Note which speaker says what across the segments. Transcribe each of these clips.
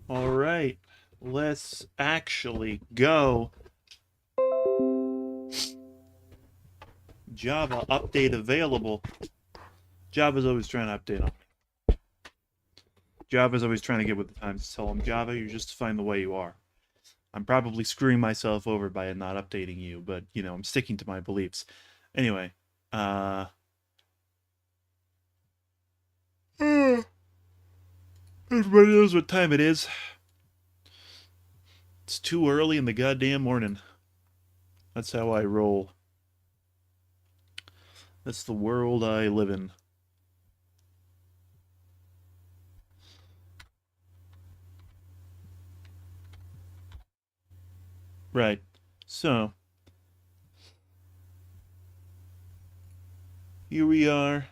Speaker 1: All right, let's actually go. Java update available. Java's always trying to update on me. Java's always trying to get with the times. Tell them, Java, you're just fine the way you are. I'm probably screwing myself over by not updating you, but, you know, I'm sticking to my beliefs. Anyway, everybody knows what time it is. It's too early in the goddamn morning. That's how I roll. That's the world I live in. Right. So, here we are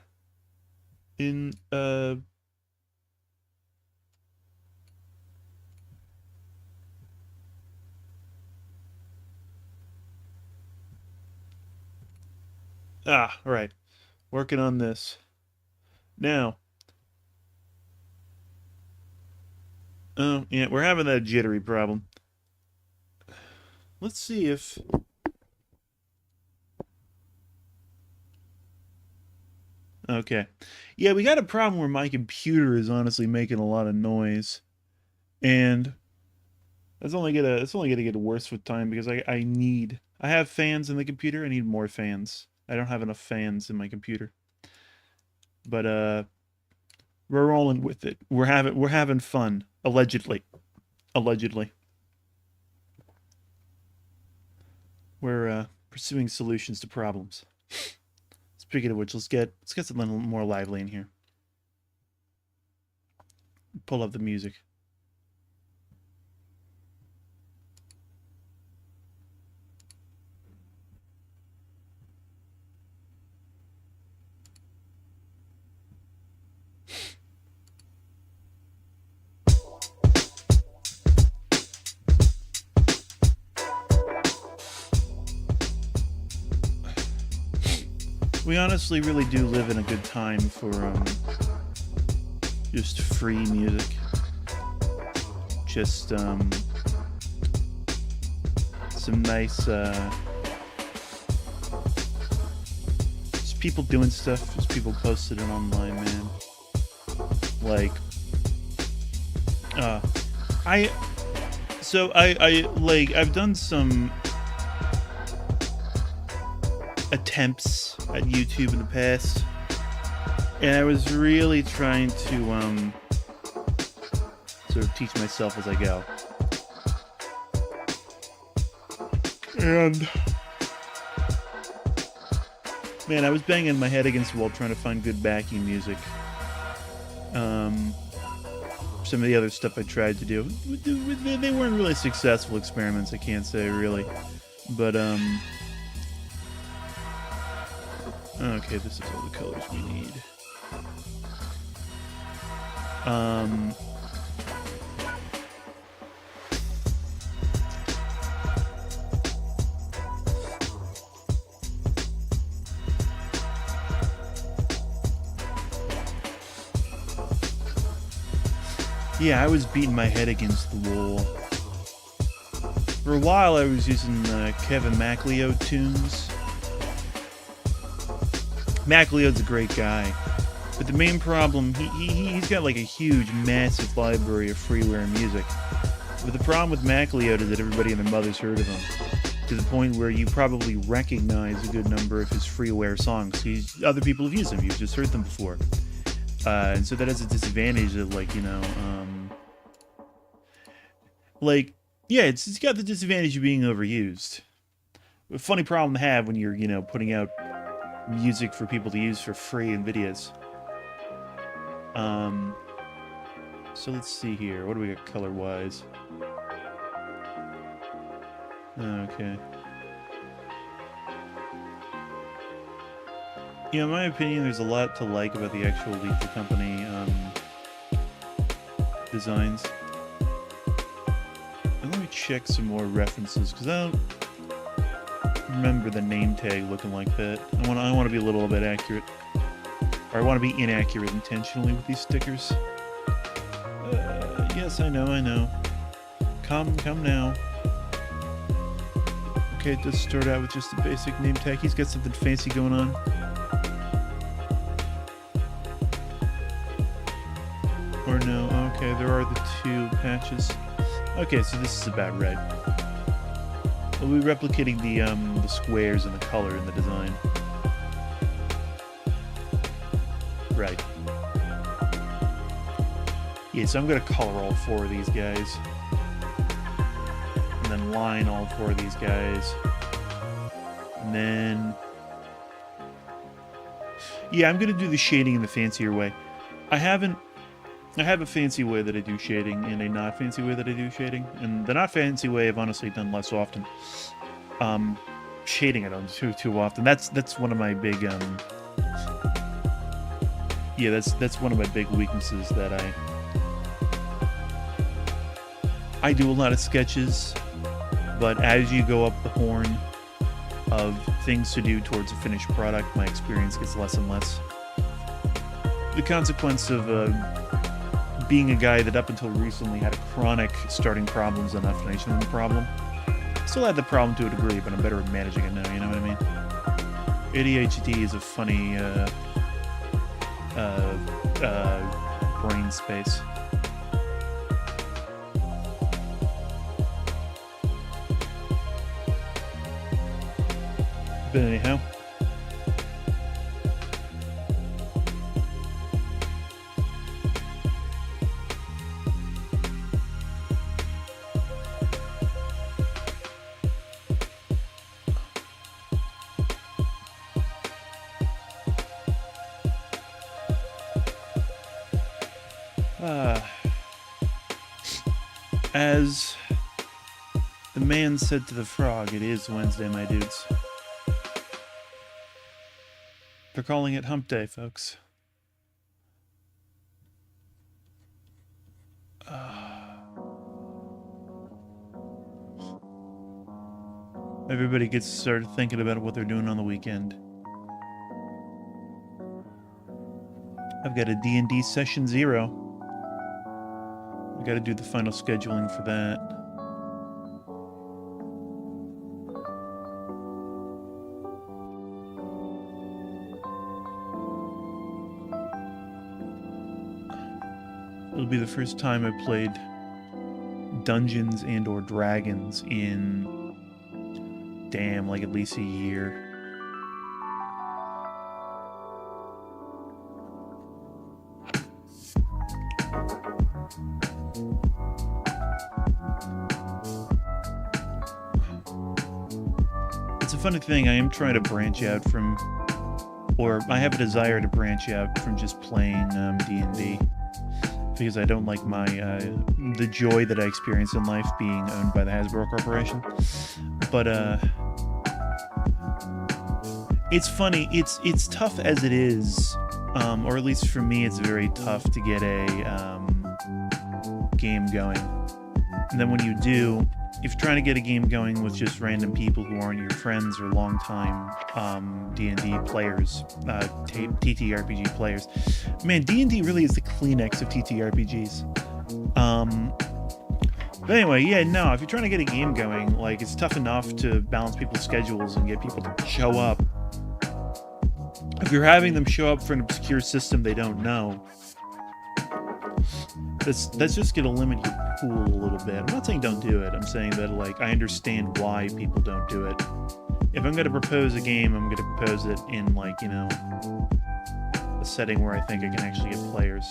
Speaker 1: in, right. Working on this. Now, oh, yeah, we're having that jittery problem. Let's see if... Okay. Yeah, we got a problem where my computer is honestly making a lot of noise. And it's only gonna get worse with time because I have fans in the computer. I need more fans. I don't have enough fans in my computer. But we're rolling with it. We're having fun. Allegedly. Allegedly. We're pursuing solutions to problems. Speaking of which, let's get something more lively in here. Pull up the music. We honestly really do live in a good time for just free music. Just some nice just people doing stuff, just people posting it online, man. Like uh I I like I've done some attempts at YouTube in the past, and I was really trying to sort of teach myself as I go. And man, I was banging my head against the wall trying to find good backing music. Some of the other stuff I tried to do, they weren't really successful experiments, I can't say really. But okay, this is all the colors we need. Yeah, I was beating my head against the wall. For a while, I was using Kevin MacLeod tunes. MacLeod's a great guy, but the main problem, he's got like a huge, massive library of freeware music. But the problem with MacLeod is that everybody and their mother's heard of him, to the point where you probably recognize a good number of his freeware songs. Other people have used them, you've just heard them before. And so that has a disadvantage of, like, you know, like, yeah, it's got the disadvantage of being overused. A funny problem to have when you're, you know, putting out music for people to use for free in videos. So let's see here. What do we got color-wise? Okay. You know, in my opinion, there's a lot to like about the actual Lethal Company designs. And let me check some more references, because I don't... remember the name tag looking like that. I want to be a little bit accurate. Or I want to be inaccurate intentionally with these stickers. Yes, I know. Come now. Okay, it does start out with just a basic name tag. He's got something fancy going on. Or no, okay, there are the two patches. Okay, so this is about right. We'll be replicating the squares and the color in the design. Right. Yeah, so I'm going to color all four of these guys. And then line all four of these guys. And then... yeah, I'm going to do the shading in the fancier way. I have a fancy way that I do shading and a not fancy way that I do shading. And the not fancy way I've honestly done less often. Shading I don't do too often. That's one of my big yeah, that's one of my big weaknesses, that I do a lot of sketches, but as you go up the horn of things to do towards a finished product, my experience gets less and less. The consequence of being a guy that up until recently had a chronic starting problems and not finishing the problem. Still had the problem to a degree, but I'm better at managing it now, you know what I mean? ADHD is a funny brain space. But anyhow. As the man said to the frog, it is Wednesday, my dudes. They're calling it Hump Day, folks. Everybody gets started thinking about what they're doing on the weekend. I've got a D&D session 0. We got to do the final scheduling for that. It'll be the first time I played Dungeons and or Dragons in, damn, like at least a year. It's a funny thing, I am trying to branch out from, or I have a desire to branch out from just playing D&D. Because I don't like the joy that I experience in life being owned by the Hasbro Corporation. But, it's funny, it's tough as it is, or at least for me it's very tough to get a, game going. And then when you do, if you're trying to get a game going with just random people who aren't your friends or longtime D&D players, TTRPG players, man, D&D really is the Kleenex of TTRPGs. But anyway, yeah, no, if you're trying to get a game going, like, it's tough enough to balance people's schedules and get people to show up. If you're having them show up for an obscure system they don't know, that's just gonna limit your pool a little bit. I'm not saying don't do it. I'm saying that, like, I understand why people don't do it. If I'm gonna propose a game, I'm gonna propose it in, like, you know, a setting where I think I can actually get players.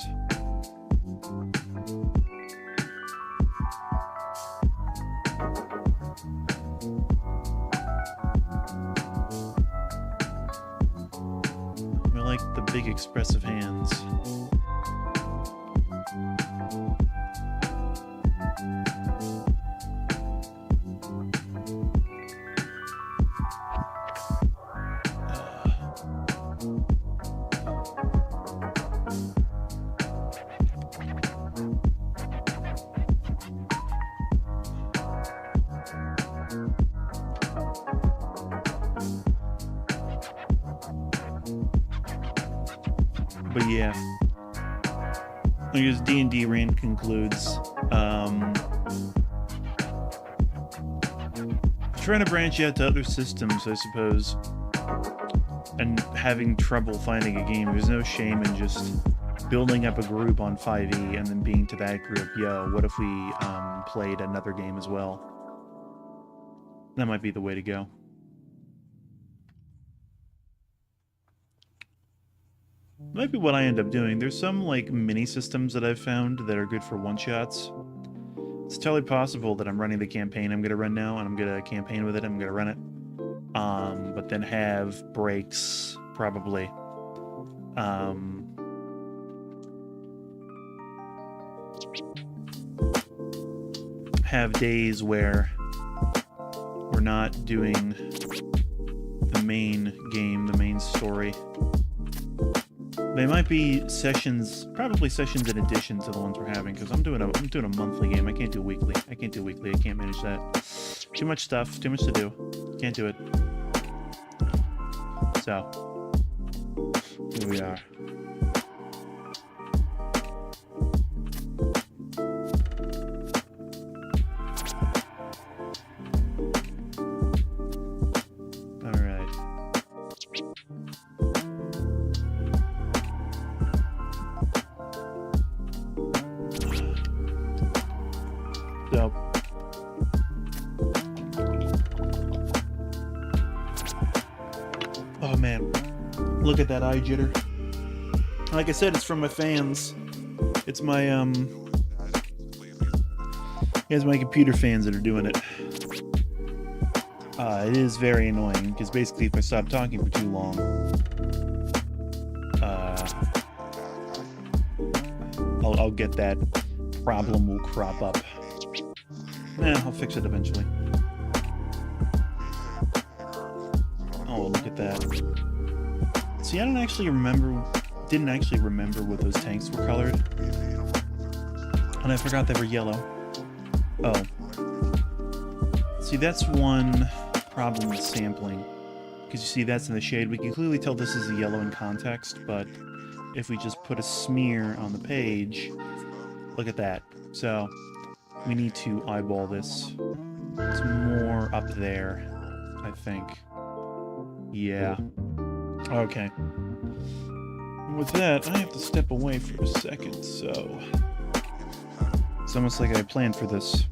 Speaker 1: I like the big expressive hands. But yeah, I guess D&D Rand concludes. Trying to branch out to other systems, I suppose, and having trouble finding a game. There's no shame in just building up a group on 5e and then being to that group, yo, what if we played another game as well? That might be the way to go. Might be what I end up doing. There's some, like, mini systems that I've found that are good for one-shots. It's totally possible that I'm running the campaign I'm going to run now, and I'm going to campaign with it, I'm going to run it. But then have breaks, probably. Have days where we're not doing the main game, the main story. They might be sessions, probably sessions in addition to the ones we're having, because I'm doing a monthly game. I can't do weekly. I can't manage that. Too much stuff, too much to do. Can't do it. So, here we are. Oh man, look at that eye jitter. Like I said, it's from my fans. It's my it's my computer fans that are doing it. It is very annoying because basically if I stop talking for too long, I'll get that problem will crop up. I'll fix it eventually. Oh, look at that. See, I didn't actually remember what those tanks were colored. And I forgot they were yellow. Oh. See, that's one problem with sampling. Because you see, that's in the shade. We can clearly tell this is a yellow in context, but if we just put a smear on the page, look at that. So, we need to eyeball this. It's more up there, I think. Yeah. Okay. And with that, I have to step away for a second, so... It's almost like I planned for this.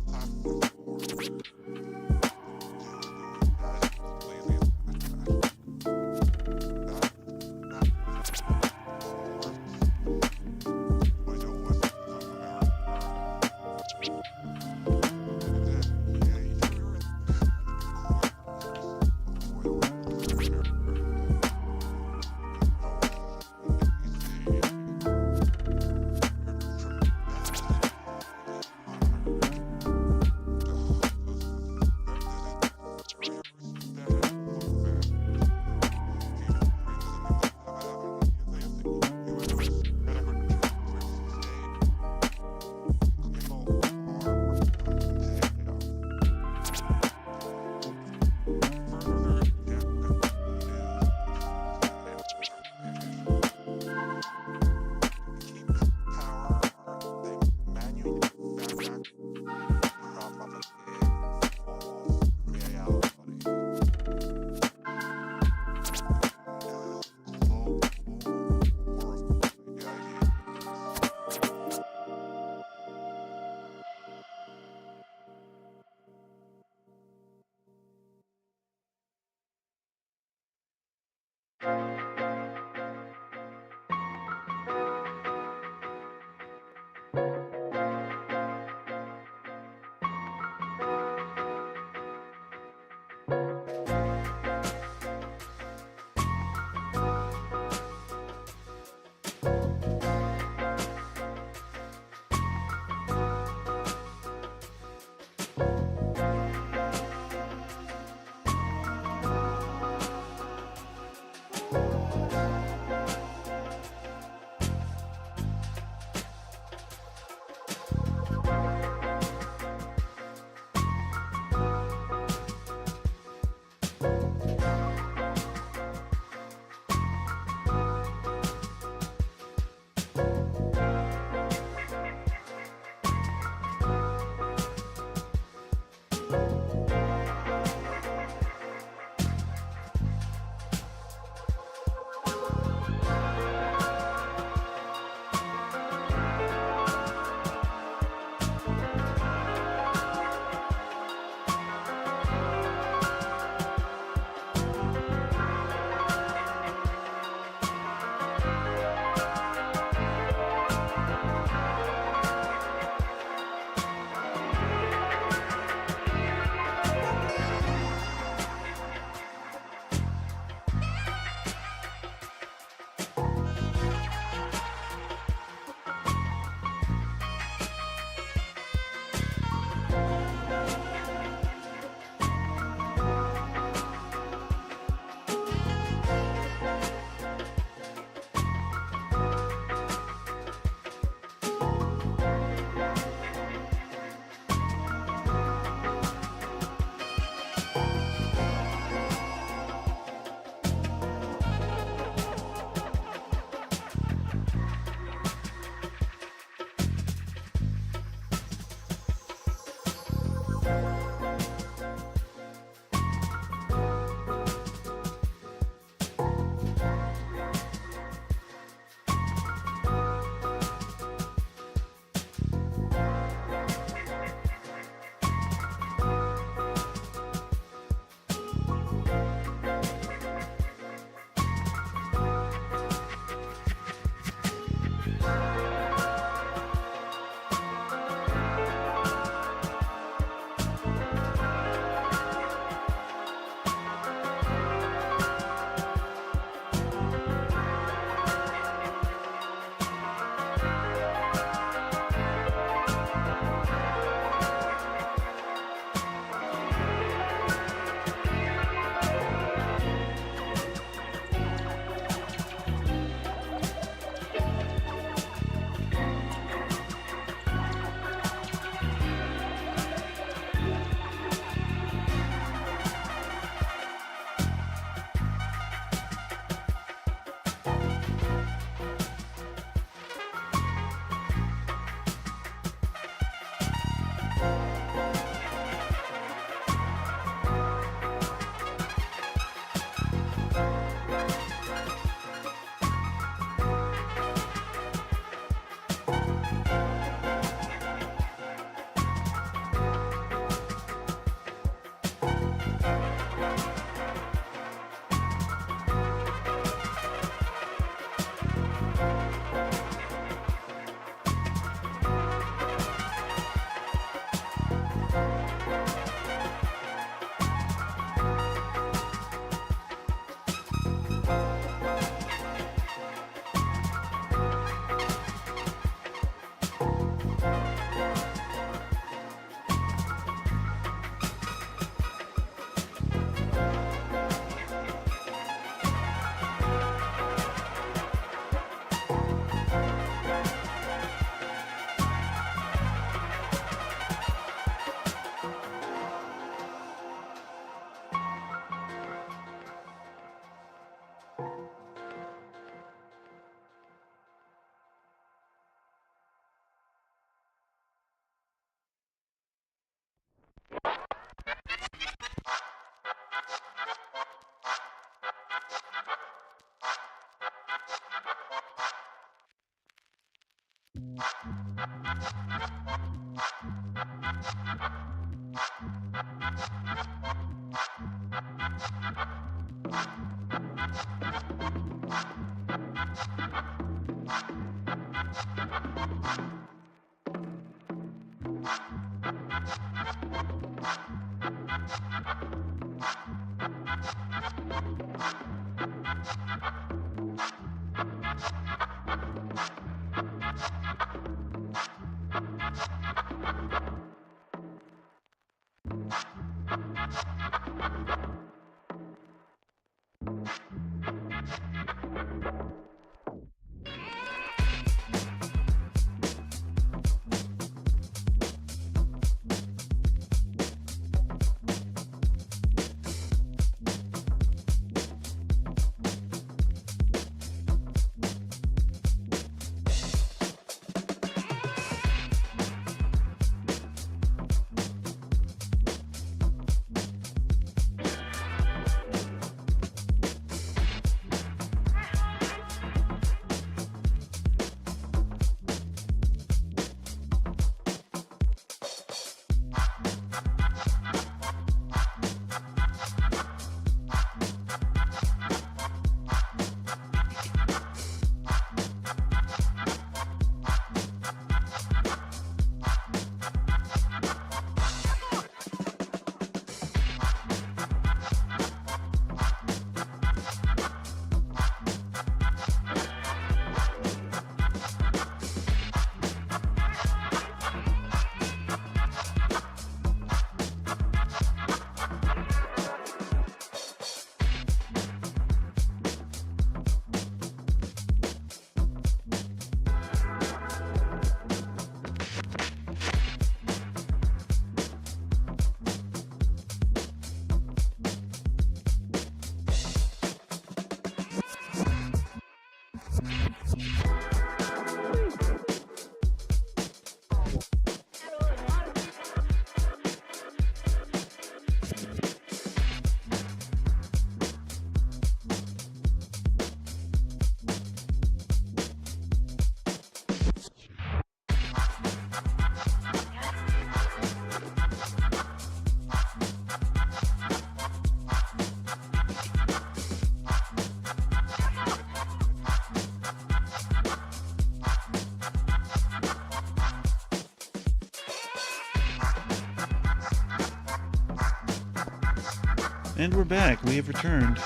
Speaker 1: And we're back. We have returned.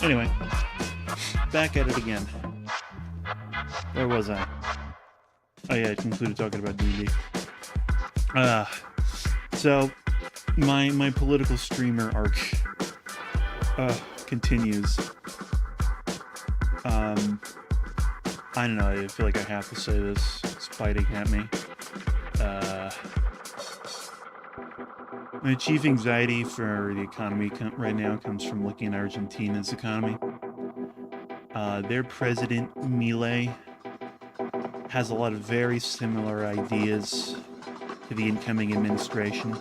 Speaker 1: Anyway, back at it again. Where was I? Oh yeah, I concluded talking about D&D. So, my political streamer arc continues. I don't know, I feel like I have to say this. It's biting at me. My chief anxiety for the economy right now comes from looking at Argentina's economy. Their president, Milei, has a lot of very similar ideas to the incoming administration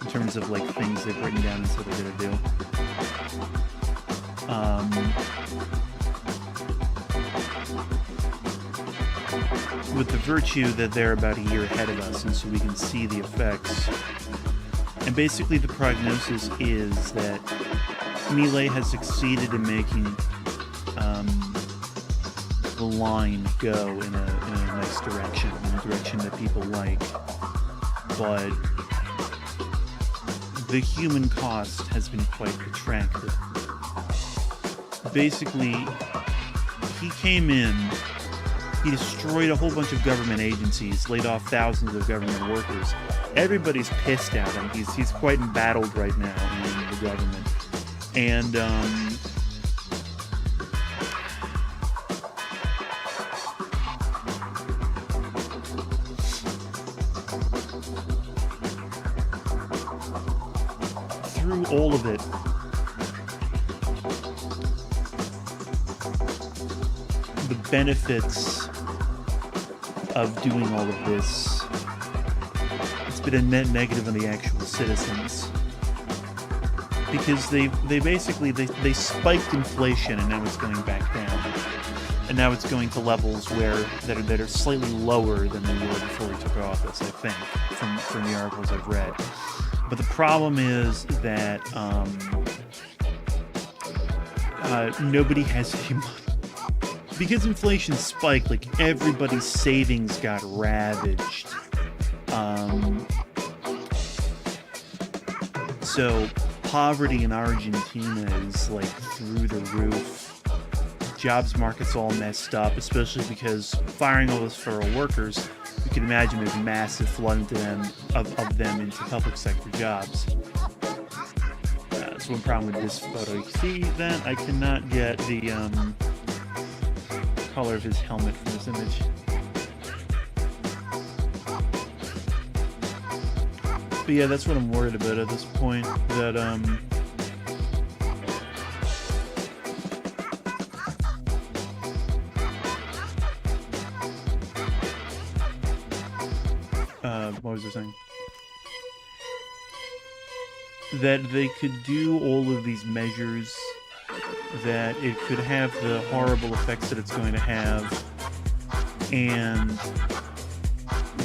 Speaker 1: in terms of like things they've written down and said they're going to do. With the virtue that they're about a year ahead of us, and so we can see the effects. And basically the prognosis is that Milei has succeeded in making the line go in a nice direction, in a direction that people like. But the human cost has been quite protracted. Basically, he came in, he destroyed a whole bunch of government agencies, laid off thousands of government workers. Everybody's pissed at him. He's quite embattled right now in the government. And, through all of it, the benefits of doing all of this, it's been a net negative on the actual citizens, because they basically spiked inflation, and now it's going back down, and now it's going to levels that are slightly lower than they were before he took office, I think, from the articles I've read. But the problem is that nobody has any money. Because inflation spiked, like, everybody's savings got ravaged. So poverty in Argentina is, like, through the roof. Jobs market's all messed up, especially because firing all those federal workers, you can imagine there's massive flood into them, of them into public sector jobs. That's one problem with this photo. You see that? I cannot get the color of his helmet from this image. But yeah, that's what I'm worried about at this point. That what was I saying? That they could do all of these measures, that it could have the horrible effects that it's going to have, and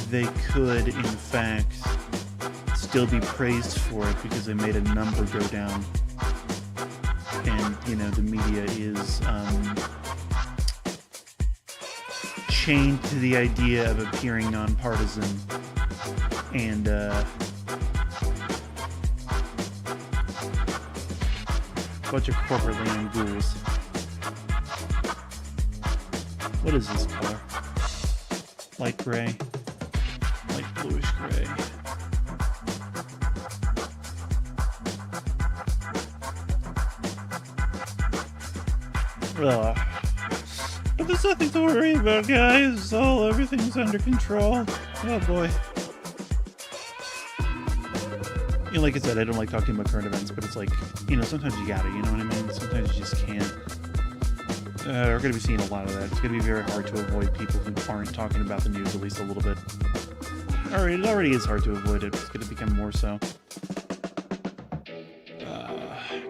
Speaker 1: they could, in fact, still be praised for it because they made a number go down. And, you know, the media is chained to the idea of appearing nonpartisan, and bunch of corporately owned ghouls. What is this color? Light gray, light bluish gray. But there's nothing to worry about, guys. Everything's under control. Oh boy. You know, like I said, I don't like talking about current events, but it's like, you know, sometimes you gotta, you know what I mean? Sometimes you just can't. We're gonna be seeing a lot of that. It's gonna be very hard to avoid people who aren't talking about the news at least a little bit. Alright, it already is hard to avoid it. It's gonna become more so.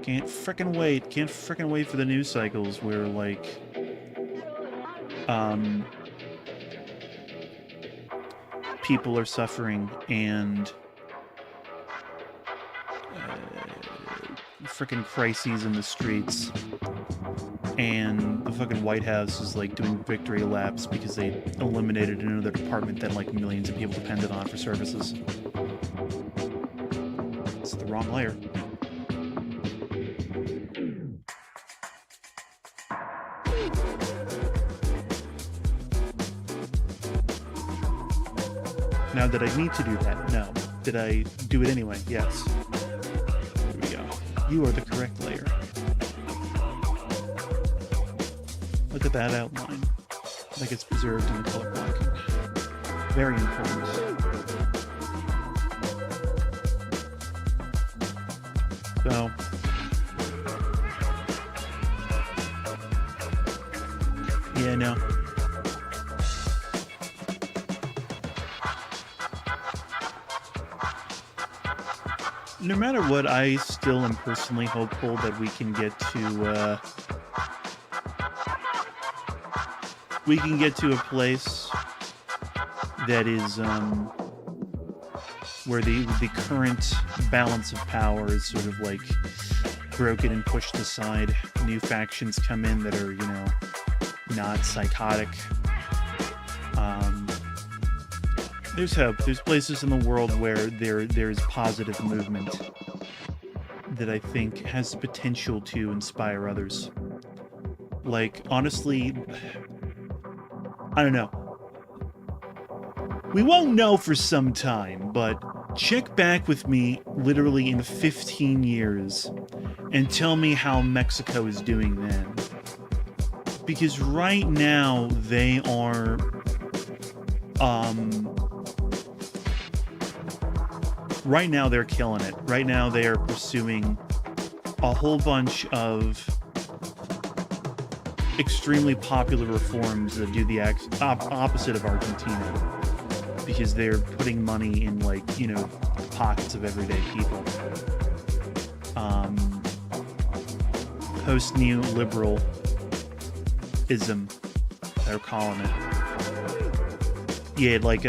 Speaker 1: Can't frickin' wait. Can't frickin' wait for the news cycles where, like, people are suffering and frickin' crises in the streets, and the fucking White House is, like, doing victory laps because they eliminated another department that, like, millions of people depended on for services. It's the wrong layer. Now, did I need to do that? No. Did I do it anyway? Yes. Here we go. You are the correct layer. Look at that outline. Like it's preserved in the color blocking. Very important. So, yeah, no. No matter what, I still am personally hopeful that we can get to a place that is where the current balance of power is sort of like broken and pushed aside. New factions come in that are, you know, not psychotic. There's hope. There's places in the world where there's positive movement. that I think has the potential to inspire others. Like, honestly, I don't know. We won't know for some time, but check back with me literally in 15 years and tell me how Mexico is doing then. Because right now they are right now they're killing it. Right now they are pursuing a whole bunch of extremely popular reforms that do the opposite of Argentina. Because they're putting money in, like, you know, pockets of everyday people. Post-neoliberalism, they're calling it. Yeah, like,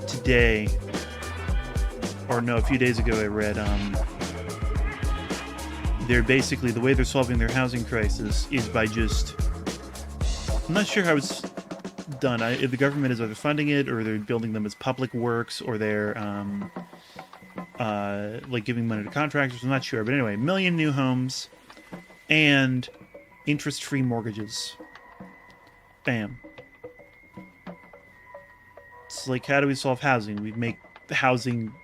Speaker 1: today, or no, a few days ago I read, they're basically, the way they're solving their housing crisis is by just, I'm not sure how it's done. If the government is either funding it, or they're building them as public works, or they're like giving money to contractors. I'm not sure, but anyway, 1 million new homes and interest-free mortgages. Bam. It's like, how do we solve housing? We make the housing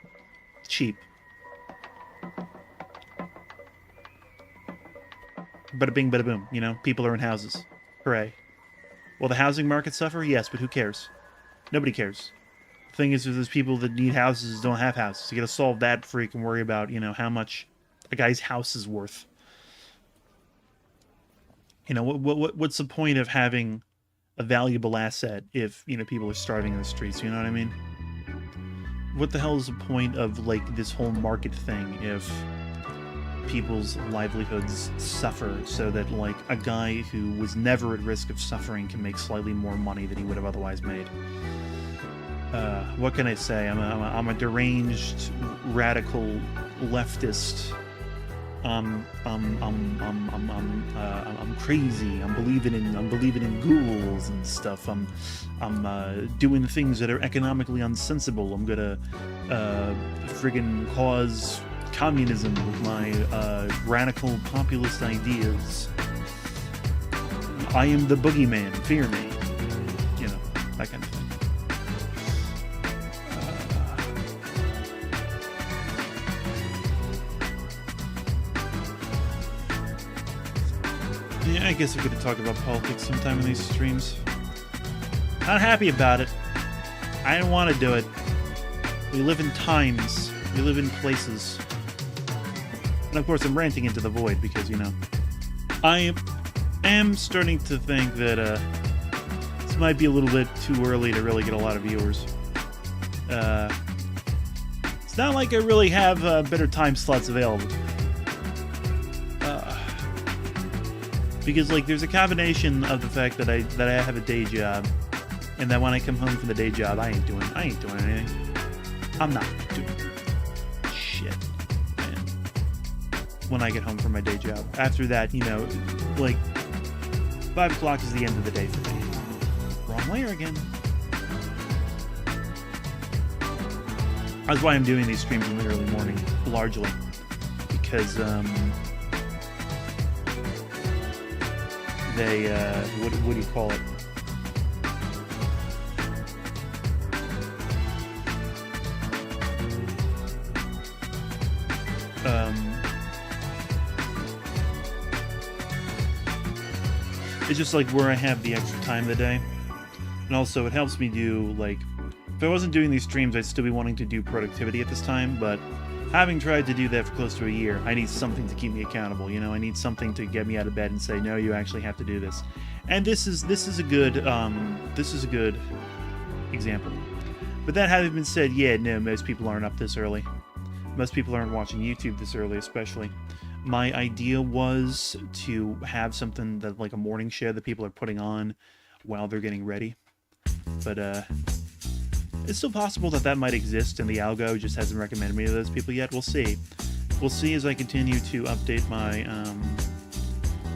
Speaker 1: cheap. Bada bing, bada boom. You know, people are in houses. Hooray. Will the housing market suffer? Yes, but who cares? Nobody cares. The thing is, there's people that need houses don't have houses. You gotta solve that before you can worry about, you know, how much a guy's house is worth. You know, what's the point of having a valuable asset if, you know, people are starving in the streets? You know what I mean? What the hell is the point of, like, this whole market thing if people's livelihoods suffer so that, like, a guy who was never at risk of suffering can make slightly more money than he would have otherwise made? What can I say? I'm a deranged, radical leftist. I'm crazy. I'm believing in ghouls and stuff. I'm doing things that are economically unsensible. I'm gonna friggin' cause communism with my radical populist ideas. I am the boogeyman, fear me. You know, that kind of thing. Yeah, I guess we could talk about politics sometime in these streams. Not happy about it. I didn't want to do it. We live in times. We live in places. And of course, I'm ranting into the void because, you know, I am starting to think that this might be a little bit too early to really get a lot of viewers. It's not like I really have better time slots available. Because, like, there's a combination of the fact that I have a day job, and that when I come home from the day job, I ain't doing anything. I'm not doing shit, man. When I get home from my day job, after that, you know, like, 5 o'clock is the end of the day for me. Wrong layer again. That's why I'm doing these streams in the early morning, largely, because they what do you call it? It's just like where I have the extra time of the day, and also it helps me do, like, if I wasn't doing these streams, I'd still be wanting to do productivity at this time, but having tried to do that for close to a year, I need something to keep me accountable. You know, I need something to get me out of bed and say, no, you actually have to do this. And this is a good example. But that having been said, yeah, no, most people aren't up this early. Most people aren't watching YouTube this early, especially. My idea was to have something that, like, a morning show that people are putting on while they're getting ready. But it's still possible that might exist, and the algo just hasn't recommended me to those people yet. We'll see. We'll see as I continue to update my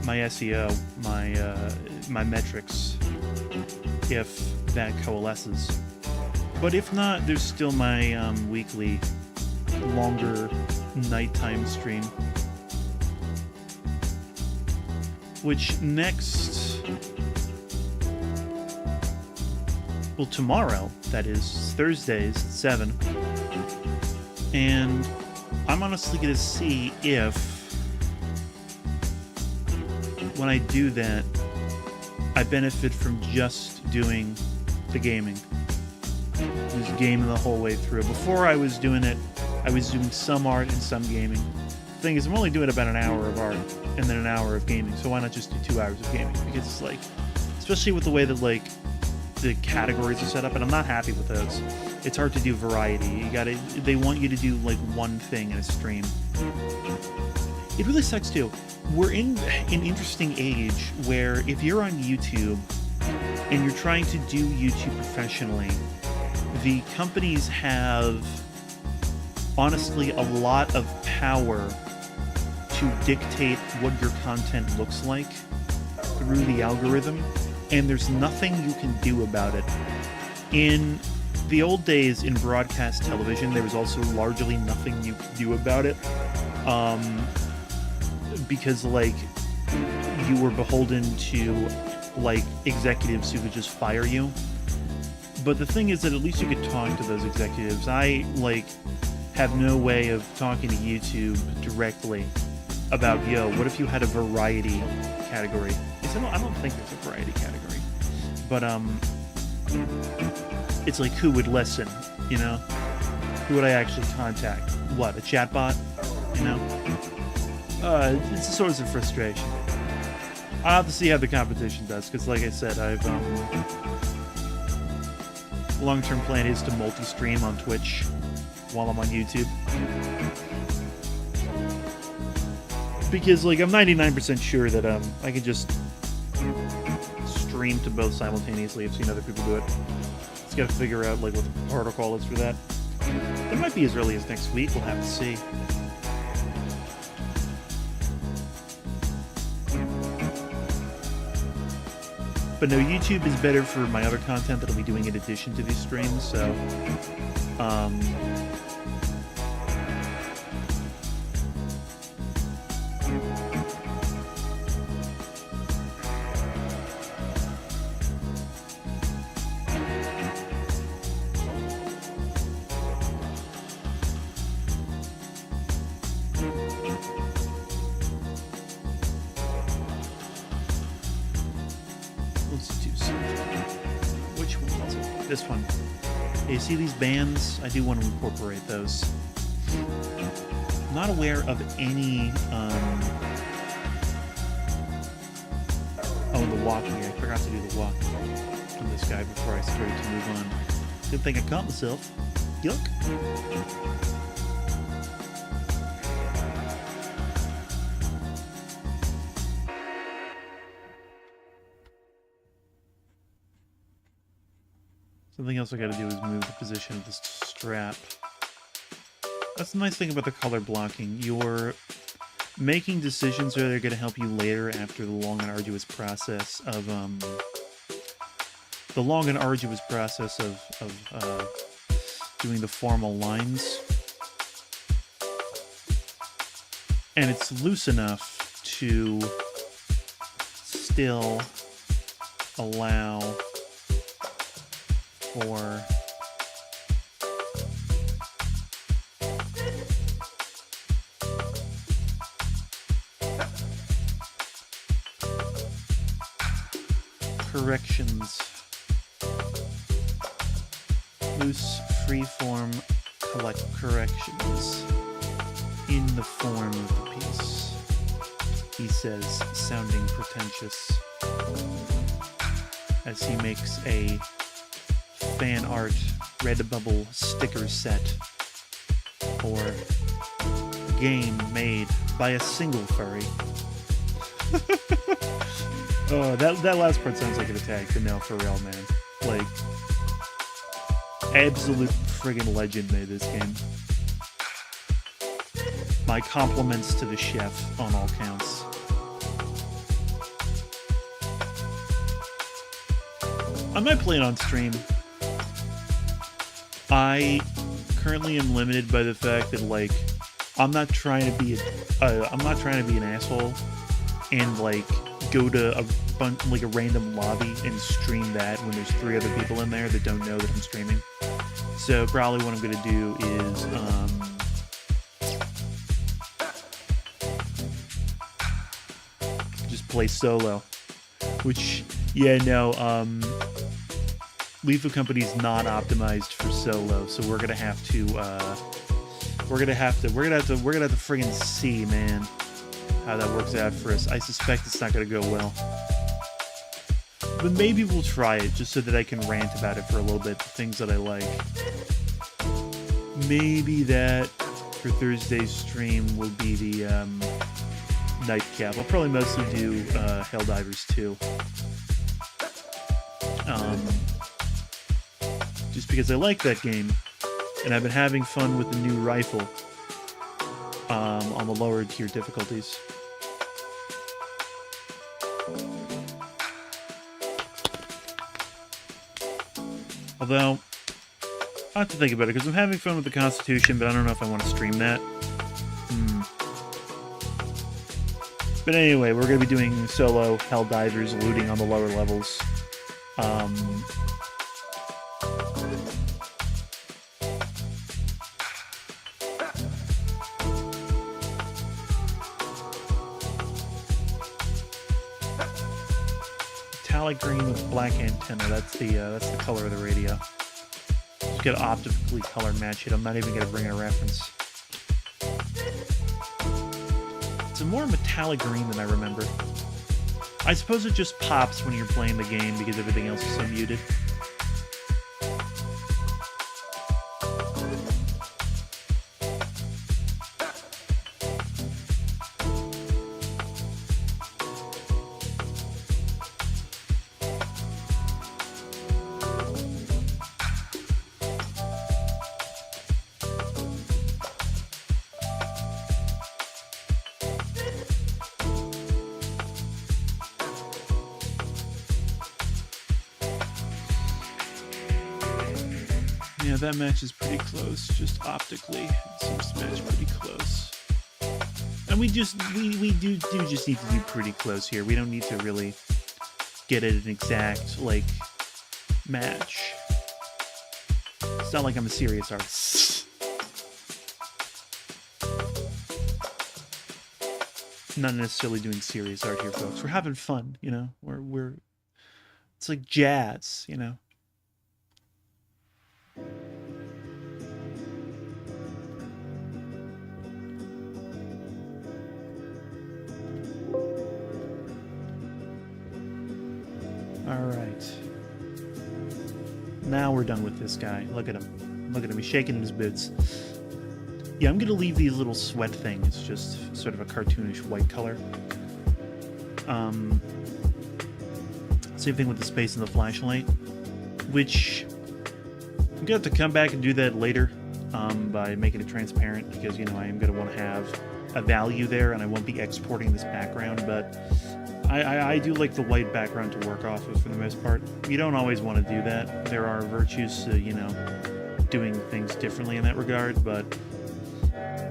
Speaker 1: my SEO, my metrics, if that coalesces. But if not, there's still my weekly longer nighttime stream. Which next... Well, tomorrow, that is, Thursdays at 7. And I'm honestly going to see if, when I do that, I benefit from just doing the gaming. Just gaming the whole way through. Before I was doing it, I was doing some art and some gaming. The thing is, I'm only doing about an hour of art and then an hour of gaming, so why not just do 2 hours of gaming? Because it's like, especially with the way that, like, the categories are set up, and I'm not happy with those. It's hard to do variety. They want you to do, like, one thing in a stream. It really sucks, too. We're in an interesting age where if you're on YouTube and you're trying to do YouTube professionally, the companies have, honestly, a lot of power to dictate what your content looks like through the algorithm, and there's nothing you can do about it. In the old days in broadcast television, there was also largely nothing you could do about it. Because, like, you were beholden to, like, executives who could just fire you. But the thing is that at least you could talk to those executives. I, like, have no way of talking to YouTube directly about, yo, what if you had a variety category? I don't think there's a variety category. But, it's like, who would listen, you know? Who would I actually contact? What, a chatbot? You know? It's a source of frustration. I'll have to see how the competition does, because like I said, I've, long-term plan is to multi-stream on Twitch while I'm on YouTube. Because, like, I'm 99% sure that, I can just stream to both simultaneously. I've seen other people do it. Just gotta figure out, like, what the protocol is for that. It might be as early as next week, we'll have to see. But no, YouTube is better for my other content that I'll be doing in addition to these streams, so... This one. Hey, you see these bands? I do want to incorporate those. I'm not aware of any, Oh, the walking. I forgot to do the walk on this guy before I started to move on. Good thing I caught myself. Yuck. Something else I gotta do is move the position of this strap. That's the nice thing about the color blocking. You're making decisions that are gonna help you later after the long and arduous process of, doing the formal lines. And it's loose enough to still allow for corrections. Loose, freeform corrections in the form of the piece, he says, sounding pretentious, as he makes a fan art Redbubble sticker set for a game made by a single furry. Oh, that last part sounds like an attack, but no, for real, man. Like, absolute friggin' legend made this game. My compliments to the chef on all counts. I might play it on stream. I currently am limited by the fact that, like, I'm not trying to be an asshole and, like, go to a random lobby and stream that when there's 3 other people in there that don't know that I'm streaming. So probably what I'm gonna do is just play solo, which, yeah, no, Lethal Company's not optimized for solo, so we're gonna have to friggin' see, man, how that works out for us. I suspect it's not gonna go well, but maybe we'll try it just so that I can rant about it for a little bit. The things that I like. Maybe that for Thursday's stream will be the nightcap. I'll probably mostly do Helldivers 2. Just because I like that game, and I've been having fun with the new rifle on the lower tier difficulties. Although, I have to think about it, because I'm having fun with the Constitution, but I don't know if I want to stream that. But anyway, we're going to be doing solo Helldivers, looting on the lower levels. Metallic green with black antenna. That's the color of the radio. Just gotta optically color match it. I'm not even gonna bring a reference. It's a more metallic green than I remember. I suppose it just pops when you're playing the game because everything else is so muted. Yeah, that matches pretty close, just optically. It seems to match pretty close. And we do just need to do pretty close here. We don't need to really get it an exact, like, match. It's not like I'm a serious artist. Not necessarily doing serious art here, folks. We're having fun, you know? We're it's like jazz, you know? Alright. Now we're done with this guy. Look at him. Look at him. He's shaking in his boots. Yeah, I'm going to leave these little sweat things, just sort of a cartoonish white color. Same thing with the space and the flashlight, which I'm going to have to come back and do that later by making it transparent, because, you know, I am going to want to have a value there, and I won't be exporting this background, but I do like the white background to work off of for the most part. You don't always want to do that. There are virtues to, you know, doing things differently in that regard, but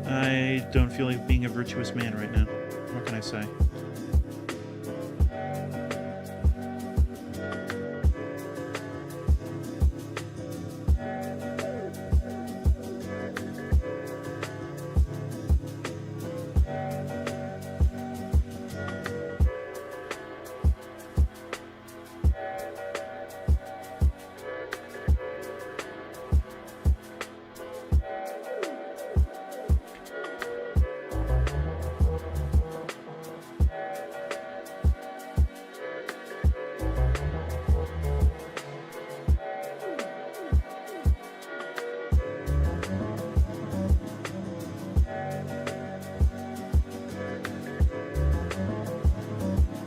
Speaker 1: I don't feel like being a virtuous man right now. What can I say?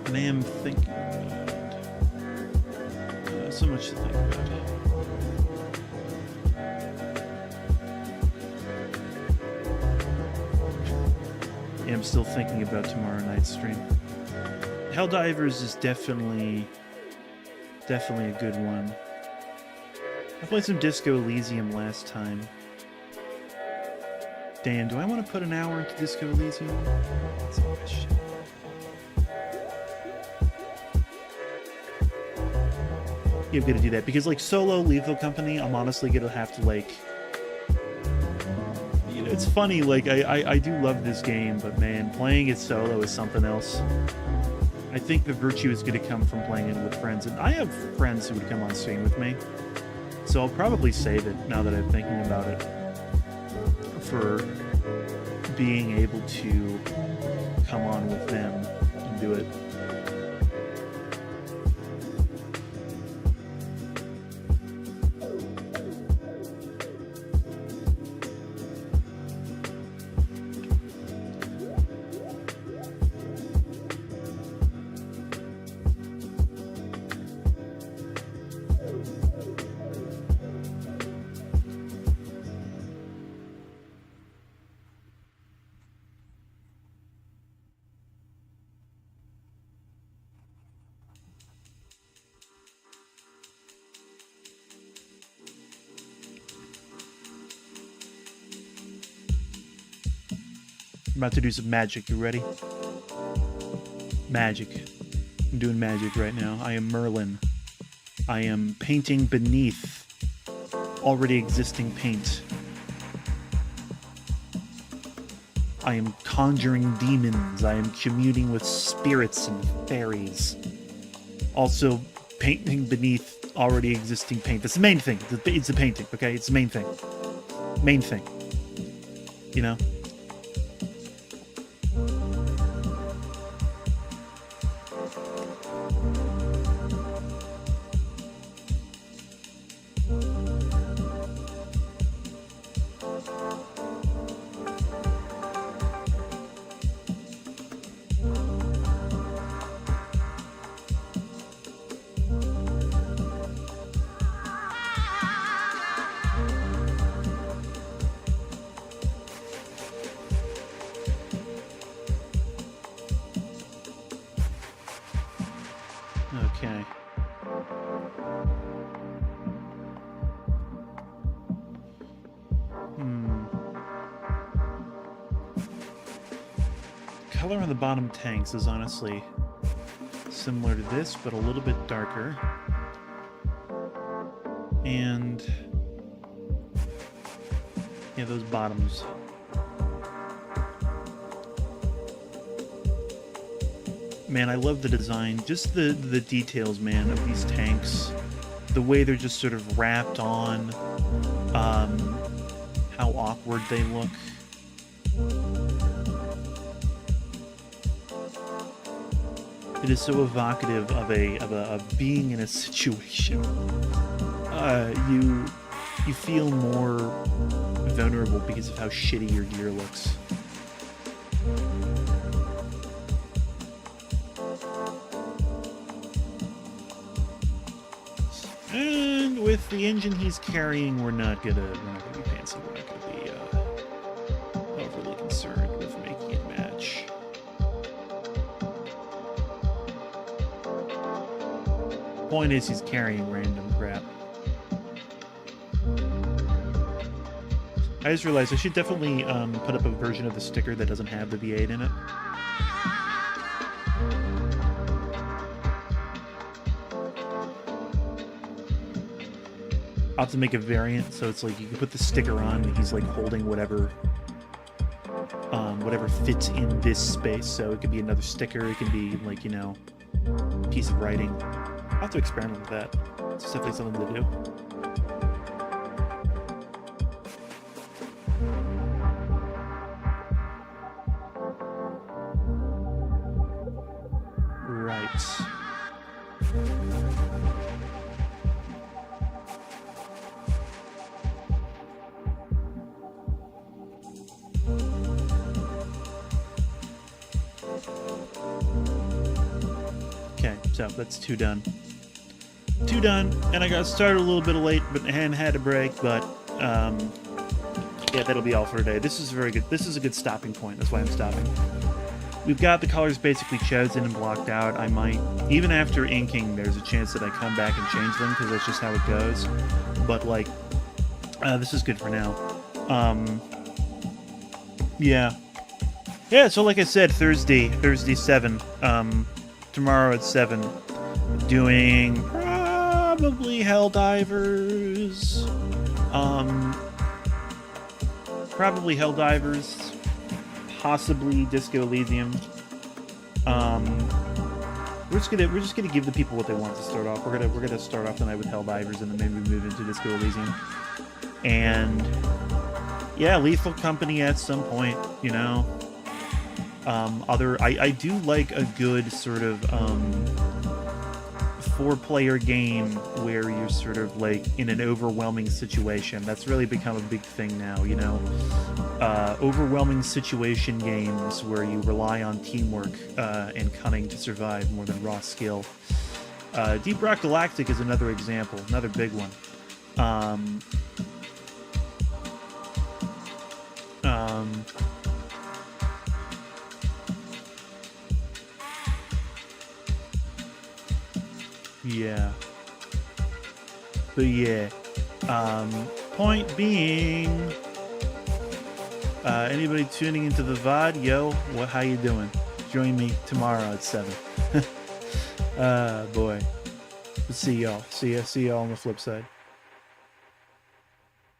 Speaker 1: I am thinking about it. So much to think about. Yeah, I'm still thinking about tomorrow night's stream. Helldivers is definitely a good one. I played some Disco Elysium last time. Damn, do I want to put an hour into Disco Elysium? That's all that shit. Yeah, I'm gonna do that because, like, solo Lethal Company, I'm honestly gonna have to, like, you know, it's funny, like, I do love this game, but man, playing it solo is something else. I think the virtue is gonna come from playing it with friends, and I have friends who would come on stream with me, so I'll probably save it now that I'm thinking about it for being able to come on with them and do it. I'm about to do some magic. You ready? Magic. I'm doing magic right now. I am Merlin. I am painting beneath already existing paint. I am conjuring demons. I am communing with spirits and fairies. Also, painting beneath already existing paint. That's the main thing. It's the painting, okay? It's the main thing. Main thing. You know? Okay. Color on the bottom tanks is honestly similar to this, but a little bit darker. And yeah, those bottoms. Man, I love the design. Just the details, man, of these tanks. The way they're just sort of wrapped on. How awkward they look. It is so evocative of being in a situation. You feel more vulnerable because of how shitty your gear looks. And with the engine he's carrying, we're not gonna be fancy. We're not gonna be overly concerned with making it match. Point is, he's carrying random crap. I just realized I should definitely put up a version of the sticker that doesn't have the V8 in it. I'll have to make a variant so it's like you can put the sticker on and he's like holding whatever fits in this space. So it could be another sticker, it can be like, you know, a piece of writing. I'll have to experiment with that. It's definitely something to do. Right. Okay, so that's two done. Two done, and I got started a little bit late, and had a break, but yeah, that'll be all for today. This is very good. This is a good stopping point. That's why I'm stopping. We've got the colors basically chosen and blocked out. I might, even after inking, there's a chance that I come back and change them because that's just how it goes. But like, this is good for now. Yeah. Yeah, so like I said, Thursday 7. Tomorrow at 7. Doing probably Helldivers. Probably Helldivers. Possibly Disco Elysium. We're just gonna give the people what they want to start off. We're gonna start off the night with Helldivers and then maybe move into Disco Elysium. And yeah, Lethal Company at some point, you know. I do like a good sort of 4-player game where you're sort of like in an overwhelming situation. That's really become a big thing now, you know. Overwhelming situation games where you rely on teamwork and cunning to survive more than raw skill. Deep Rock Galactic is another example, another big one. Yeah. But yeah. Point being, anybody tuning into the VOD, yo, how you doing? Join me tomorrow at 7. Boy. See y'all. See y'all on the flip side.